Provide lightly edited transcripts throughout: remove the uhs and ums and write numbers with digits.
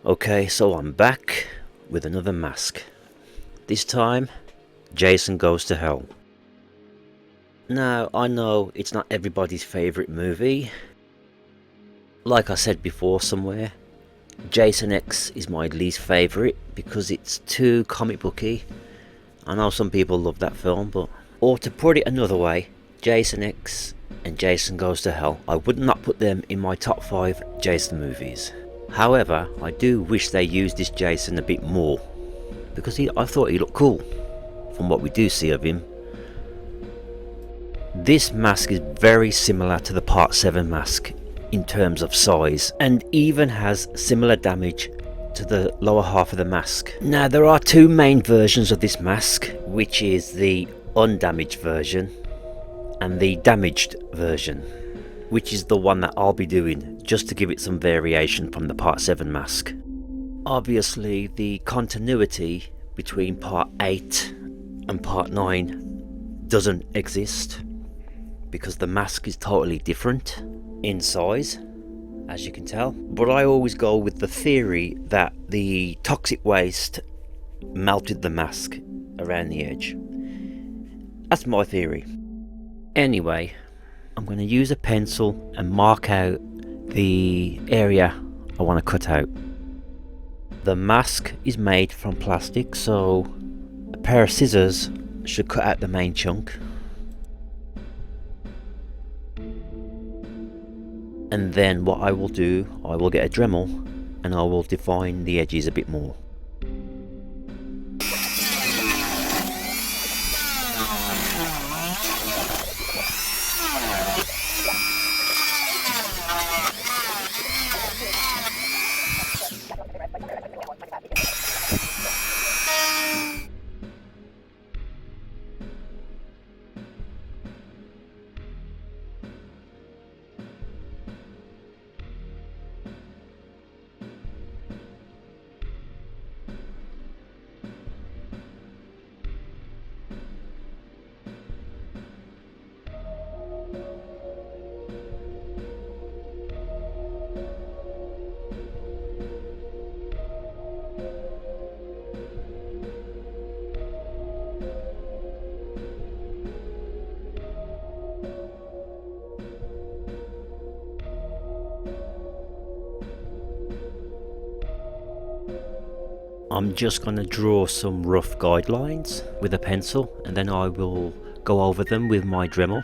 Okay, so I'm back with another mask. This time, Jason Goes to Hell. Now, I know it's not everybody's favourite movie. Like I said before somewhere, Jason X is my least favourite because it's too comic booky. I know some people love that film, but... Or to put it another way, Jason X and Jason Goes to Hell, I would not put them in my top 5 Jason movies. However, I do wish they used this Jason a bit more, because I thought he looked cool from what we do see of him. This mask is very similar to the Part 7 mask in terms of size, and even has similar damage to the lower half of the mask. Now, there are two main versions of this mask, which is the undamaged version and the damaged version, which is the one that I'll be doing just to give it some variation from the Part 7 mask. Obviously, the continuity between Part 8 and Part 9 doesn't exist, because the mask is totally different in size, as you can tell. But I always go with the theory that the toxic waste melted the mask around the edge. That's my theory. Anyway, I'm going to use a pencil and mark out the area I want to cut out. The mask is made from plastic, so a pair of scissors should cut out the main chunk. And then what I will do, I will get a Dremel and I will define the edges a bit more. I'm just going to draw some rough guidelines with a pencil, and then I will go over them with my Dremel.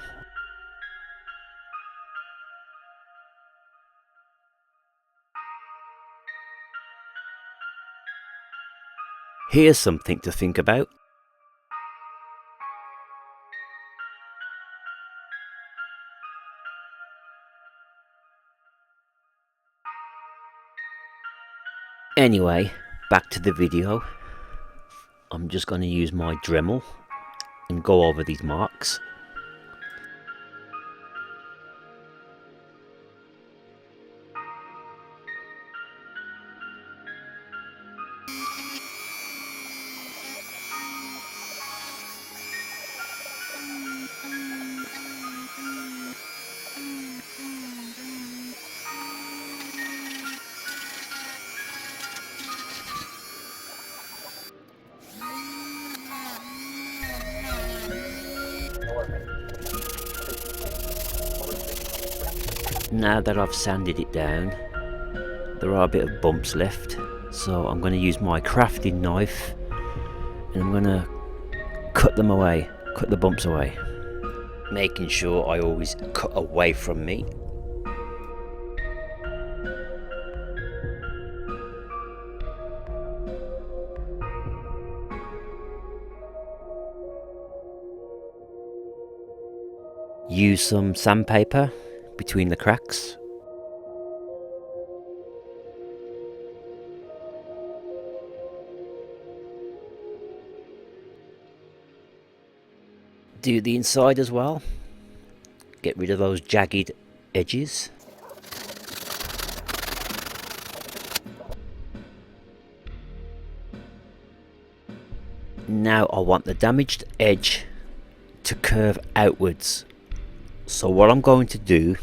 Here's something to think about. Anyway, back to the video. I'm just going to use my Dremel and go over these marks. Now that I've sanded it down, there are a bit of bumps left, so I'm going to use my crafting knife and I'm going to cut them away, cut the bumps away, making sure I always cut away from me. Use some sandpaper between the cracks. Do the inside as well. Get rid of those jagged edges. Now I want the damaged edge to curve outwards. So what I'm going to do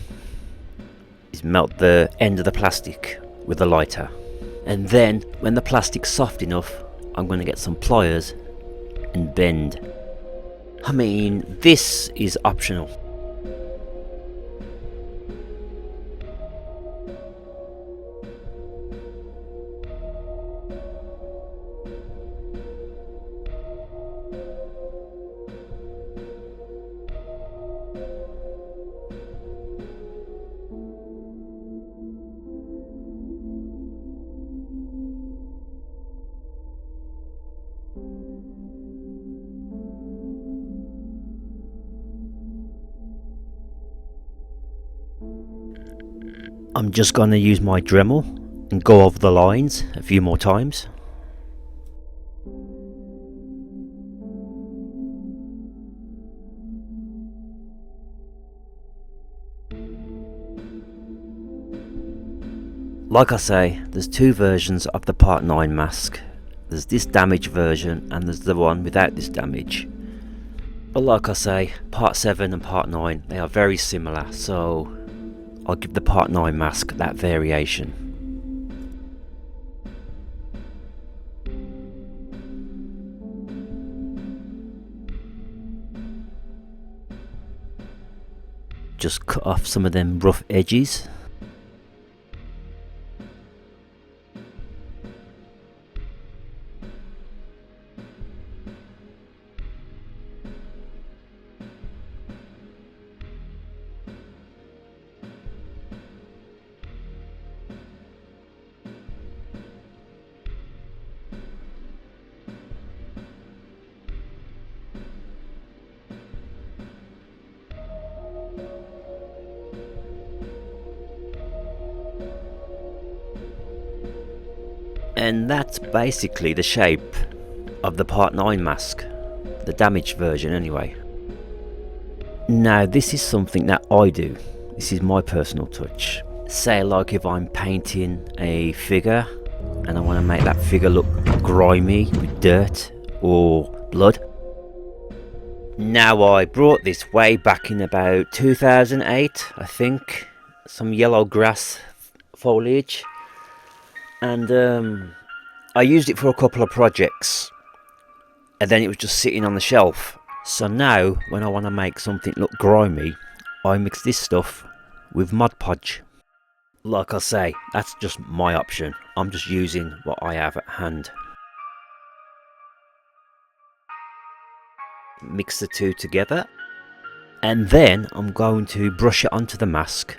is melt the end of the plastic with a lighter, And then when the plastic's soft enough, I'm going to get some pliers and bend. I mean, this is optional. I'm just going to use my Dremel and go over the lines a few more times. Like I say, there's two versions of the Part 9 mask. There's this damage version and there's the one without this damage. But like I say, Part 7 and Part 9, they are very similar, so I'll give the Part 9 mask that variation. Just cut off some of them rough edges. And that's basically the shape of the Part 9 mask, the damaged version anyway. Now this is something that I do, this is my personal touch. Say like if I'm painting a figure and I want to make that figure look grimy with dirt or blood. Now I brought this way back in about 2008, I think, some yellow grass foliage. And I used it for a couple of projects and then it was just sitting on the shelf. So now when I want to make something look grimy, I mix this stuff with Mod Podge. Like I say, that's just my option. I'm just using what I have at hand. Mix the two together and then I'm going to brush it onto the mask,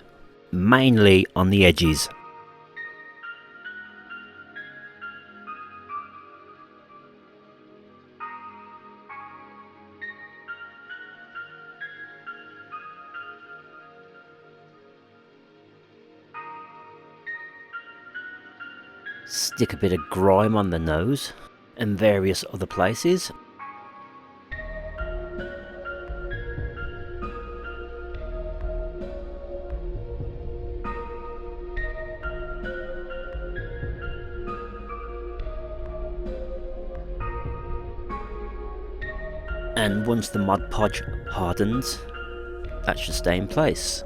mainly on the edges. Stick a bit of grime on the nose and various other places. And once the Mod Podge hardens, that should stay in place.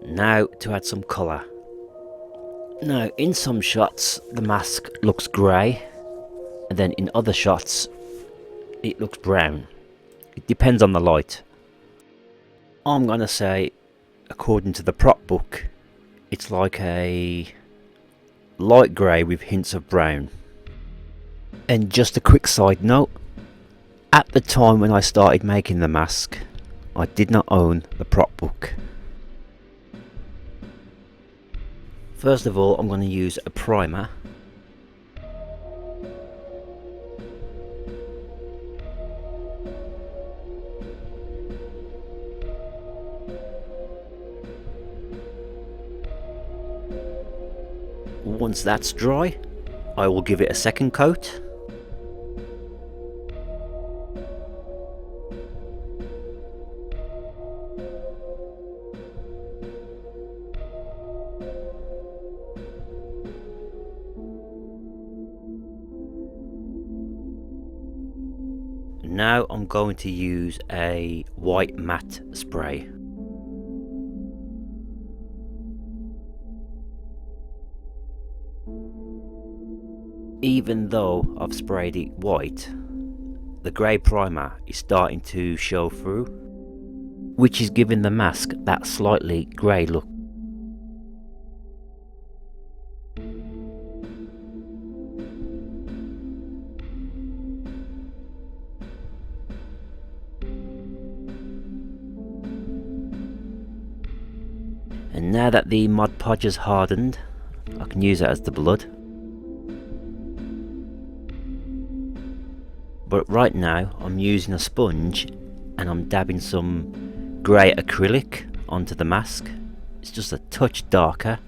Now to add some colour. Now in some shots the mask looks grey and then in other shots it looks brown. It depends on the light. I'm gonna say, according to the prop book, it's like a light grey with hints of brown. And just a quick side note, at the time when I started making the mask, I did not own the prop book. First of all, I'm going to use a primer. Once that's dry, I will give it a second coat. now I'm going to use a white matte spray. Even though I've sprayed it white, the grey primer is starting to show through, which is giving the mask that slightly grey look. And now that the Mod Podge has hardened, I can use it as the blood. But right now I'm using a sponge and I'm dabbing some grey acrylic onto the mask. It's just a touch darker.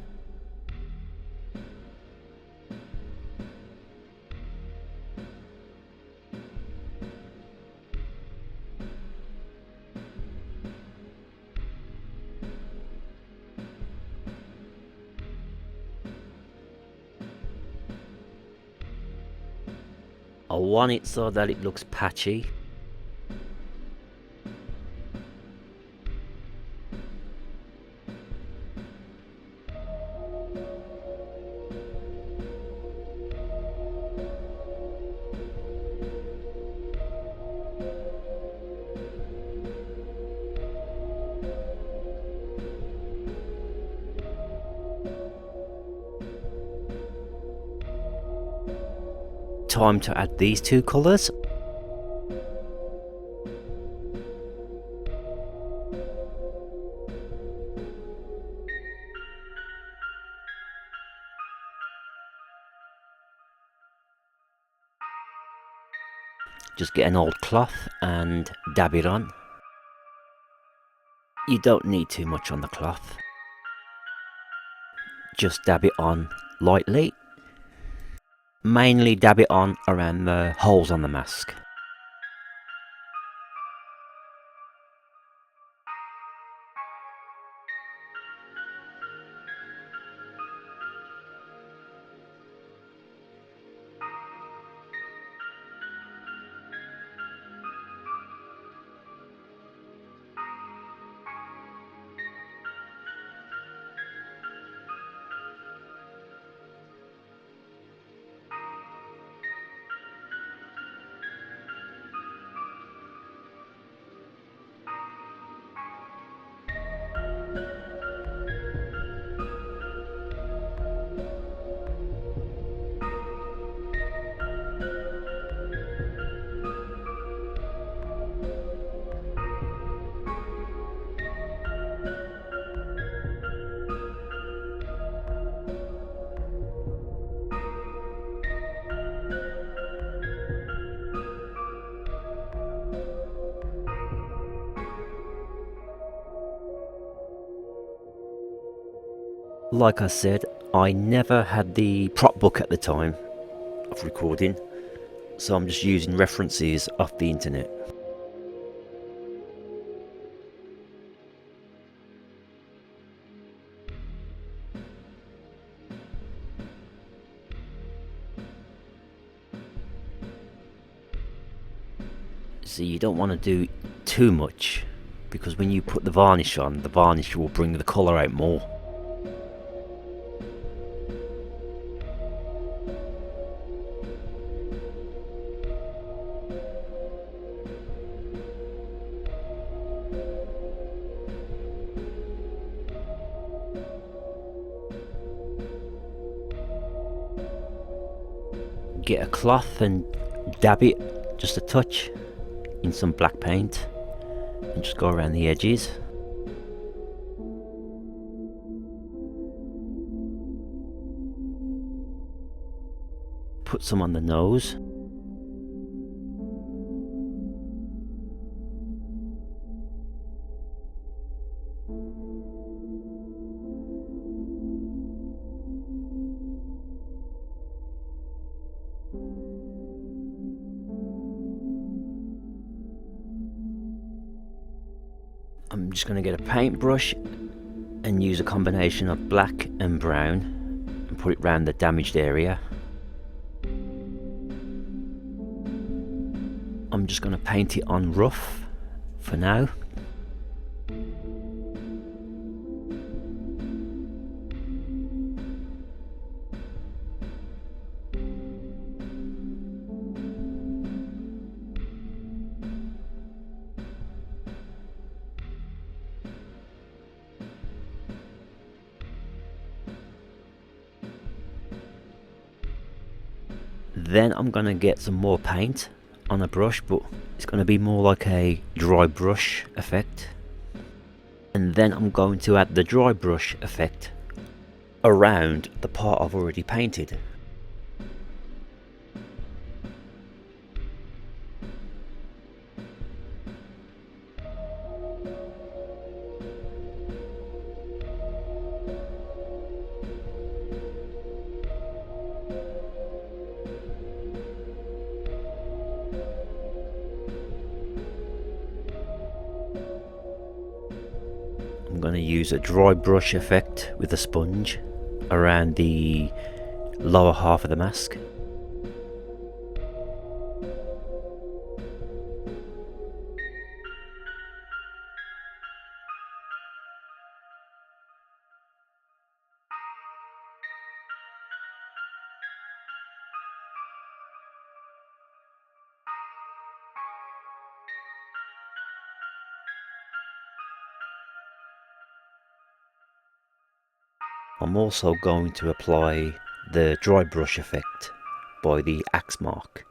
I want it so that it looks patchy. Time to add these two colours. Just get an old cloth and dab it on. You don't need too much on the cloth. Just dab it on lightly. Mainly dab it on around the holes on the mask. Like I said, I never had the prop book at the time of recording, so I'm just using references off the internet. So you don't want to do too much, because when you put the varnish on, the varnish will bring the colour out more. Get a cloth and dab it just a touch in some black paint and just go around the edges. Put some on the nose. I'm just going to get a paintbrush and use a combination of black and brown and put it around the damaged area. I'm just going to paint it on rough for now. Then I'm going to get some more paint on a brush, but it's going to be more like a dry brush effect. And then I'm going to add the dry brush effect around the part I've already painted. I'm going to use a dry brush effect with a sponge around the lower half of the mask. I'm also going to apply the dry brush effect by the axe mark.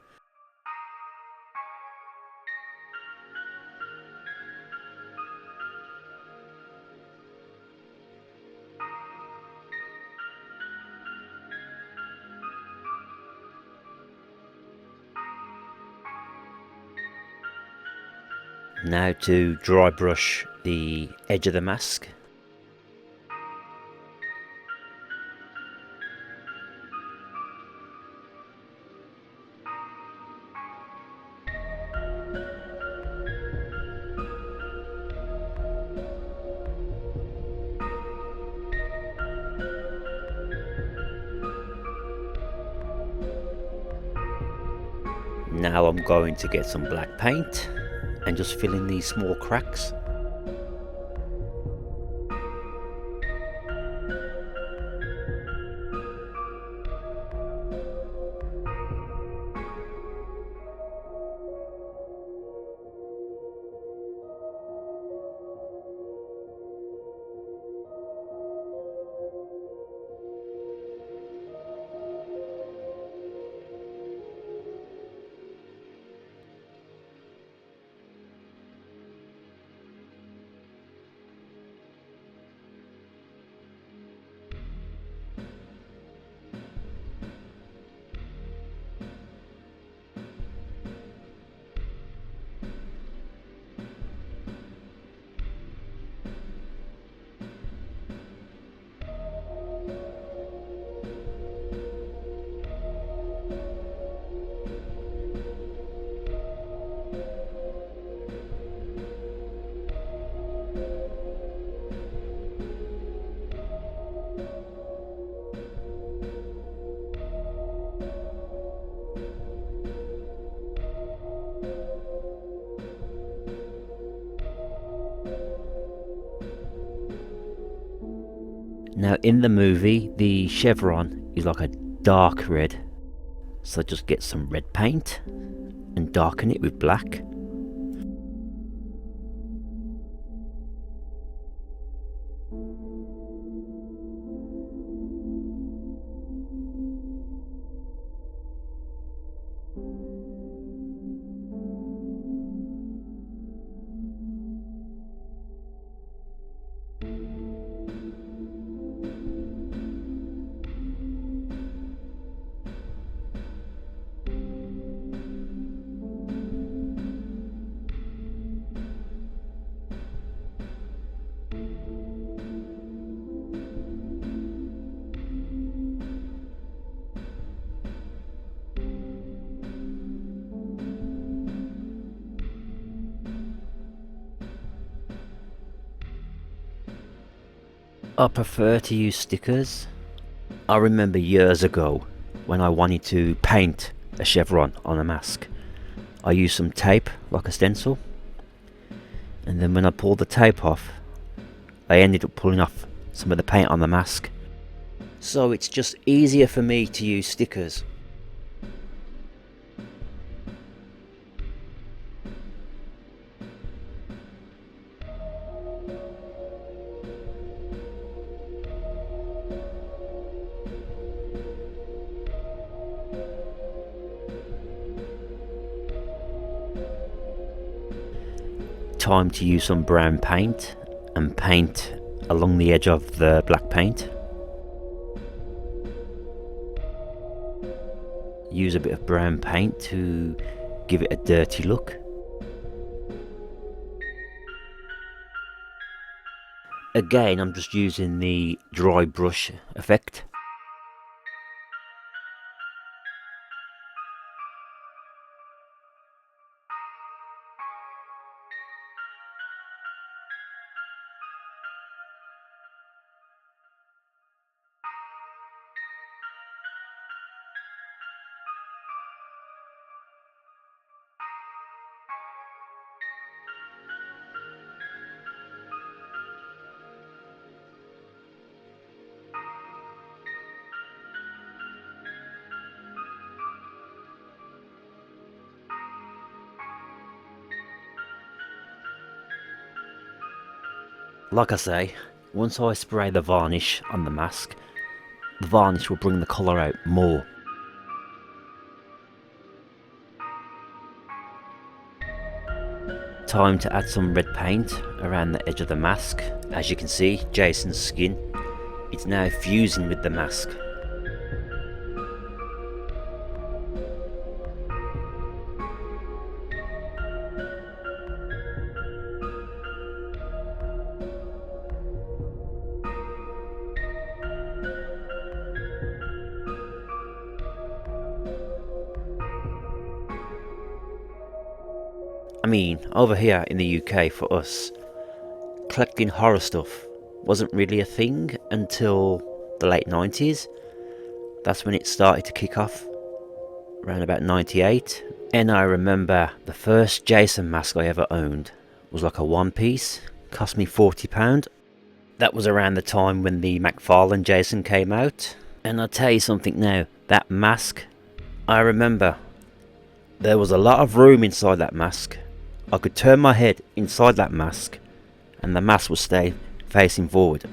Now to dry brush the edge of the mask. Now I'm going to get some black paint and just fill in these small cracks. Now in the movie, the chevron is like a dark red, so just get some red paint and darken it with black. I prefer to use stickers. I remember years ago when I wanted to paint a chevron on a mask, I used some tape like a stencil, and then when I pulled the tape off, I ended up pulling off some of the paint on the mask. So it's just easier for me to use stickers. Time to use some brown paint and paint along the edge of the black paint. Use a bit of brown paint to give it a dirty look. Again, I'm just using the dry brush effect. Like I say, once I spray the varnish on the mask, the varnish will bring the colour out more. Time to add some red paint around the edge of the mask. As you can see, Jason's skin, it's now fusing with the mask. I mean, over here in the UK for us, collecting horror stuff wasn't really a thing until the late 90s. That's when it started to kick off, around about 98. And I remember the first Jason mask I ever owned was like a one piece, cost me £40. That was around the time when the McFarlane Jason came out. And I'll tell you something now, that mask, I remember there was a lot of room inside that mask. I could turn my head inside that mask and the mask would stay facing forward.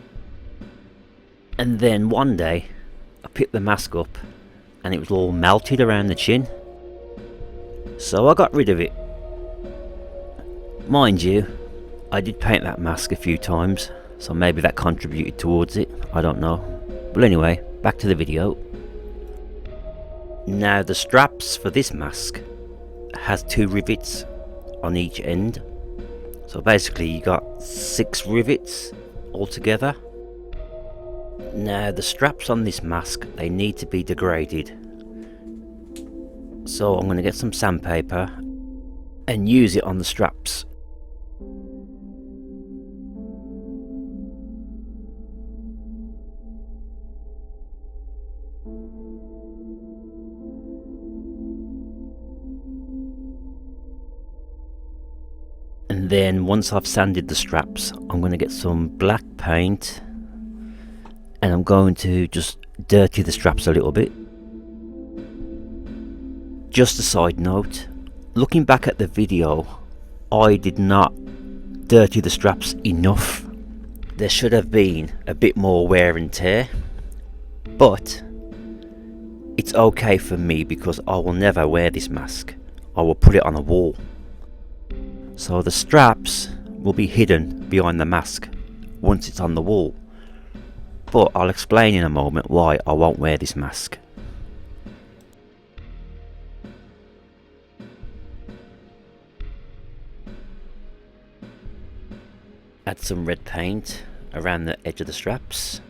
And then one day I picked the mask up and it was all melted around the chin. So I got rid of it. Mind you, I did paint that mask a few times, so maybe that contributed towards it, I don't know. But anyway, back to the video. Now the straps for this mask has 2 rivets on each end. So basically you got 6 rivets altogether. Now the straps on this mask, they need to be degraded. So I'm going to get some sandpaper and use it on the straps. And then once I've sanded the straps, I'm going to get some black paint and I'm going to just dirty the straps a little bit. Just a side note, looking back at the video, I did not dirty the straps enough. There should have been a bit more wear and tear, but it's okay for me because I will never wear this mask. I will put it on a wall. So the straps will be hidden behind the mask once it's on the wall. But I'll explain in a moment why I won't wear this mask. Add some red paint around the edge of the straps.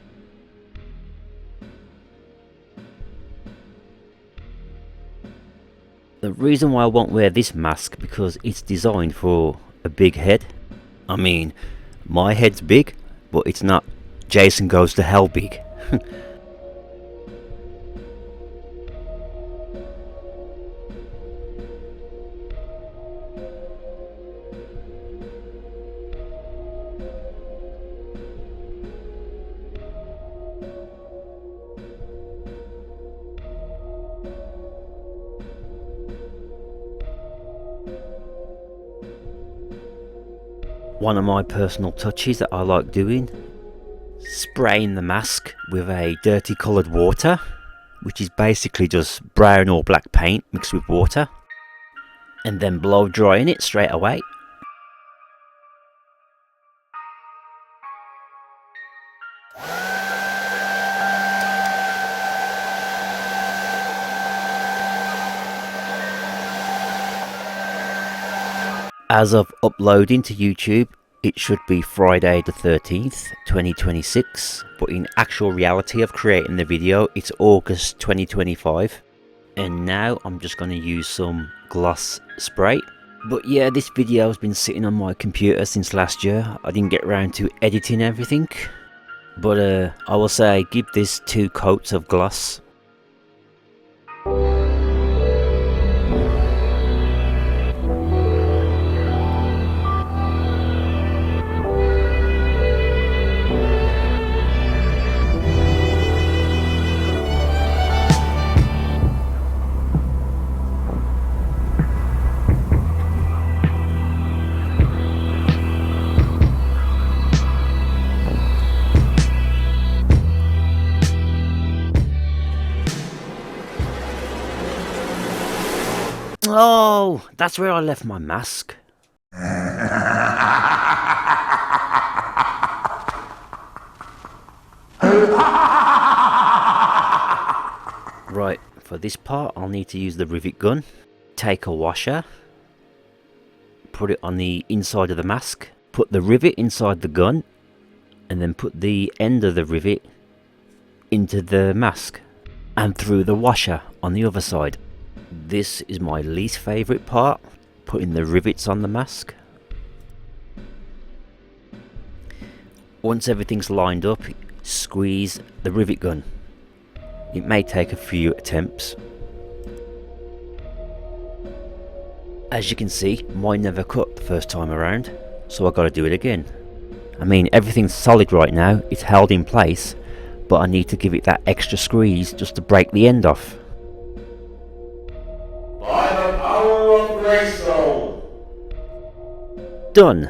The reason why I won't wear this mask because it's designed for a big head. I mean, my head's big, but it's not Jason Goes to Hell big. One of my personal touches that I like doing, spraying the mask with a dirty coloured water, which is basically just brown or black paint mixed with water, and then blow drying it straight away. As of uploading to YouTube, it should be Friday the 13th, 2026, but in actual reality of creating the video, it's August 2025. And now I'm just going to use some gloss spray. But yeah, this video has been sitting on my computer since last year. I didn't get around to editing everything. But I will say give this 2 coats of gloss. Oh, that's where I left my mask. Right, for this part I'll need to use the rivet gun. Take a washer, put it on the inside of the mask, put the rivet inside the gun, and then put the end of the rivet into the mask and through the washer on the other side. This is my least favourite part, putting the rivets on the mask. Once everything's lined up, squeeze the rivet gun. It may take a few attempts. As you can see, mine never cut the first time around, so I gotta do it again. I mean, everything's solid right now, it's held in place, but I need to give it that extra squeeze just to break the end off. Done!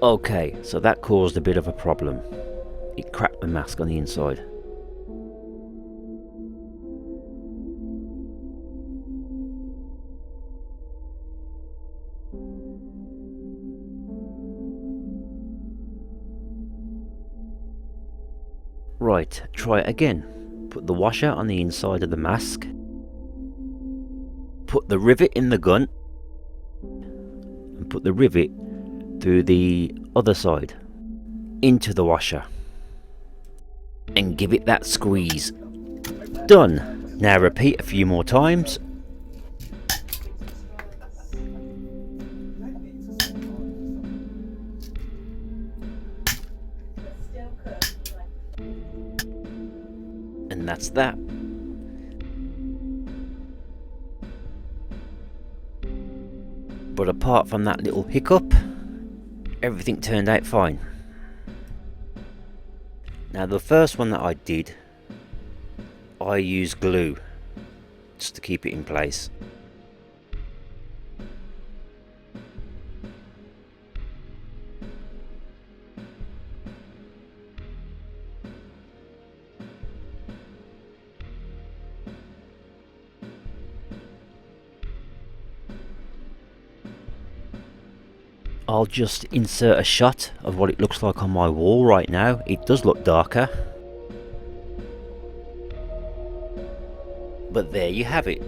Okay, so that caused a bit of a problem. It cracked the mask on the inside. Right, try it again. Put the washer on the inside of the mask. Put the rivet in the gun. And put the rivet through the other side into the washer. And give it that squeeze. Done! Now repeat a few more times. And that's that. But apart from that little hiccup, everything turned out fine. Now the first one that I did, I used glue just to keep it in place. I'll just insert a shot of what it looks like on my wall right now. It does look darker. But there you have it.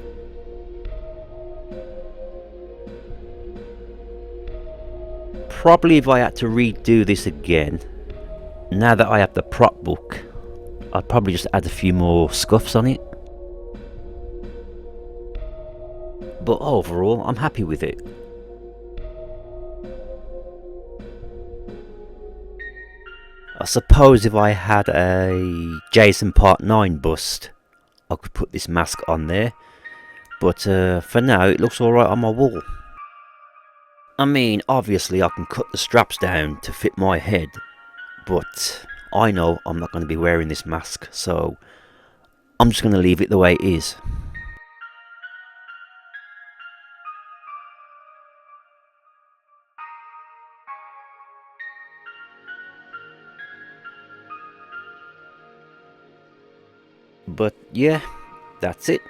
Probably if I had to redo this again, now that I have the prop book, I'd probably just add a few more scuffs on it. But overall, I'm happy with it. I suppose if I had a Jason Part 9 bust, I could put this mask on there. But for now, it looks alright on my wall. I mean, obviously I can cut the straps down to fit my head. But I know I'm not going to be wearing this mask, so I'm just going to leave it the way it is. But yeah, that's it.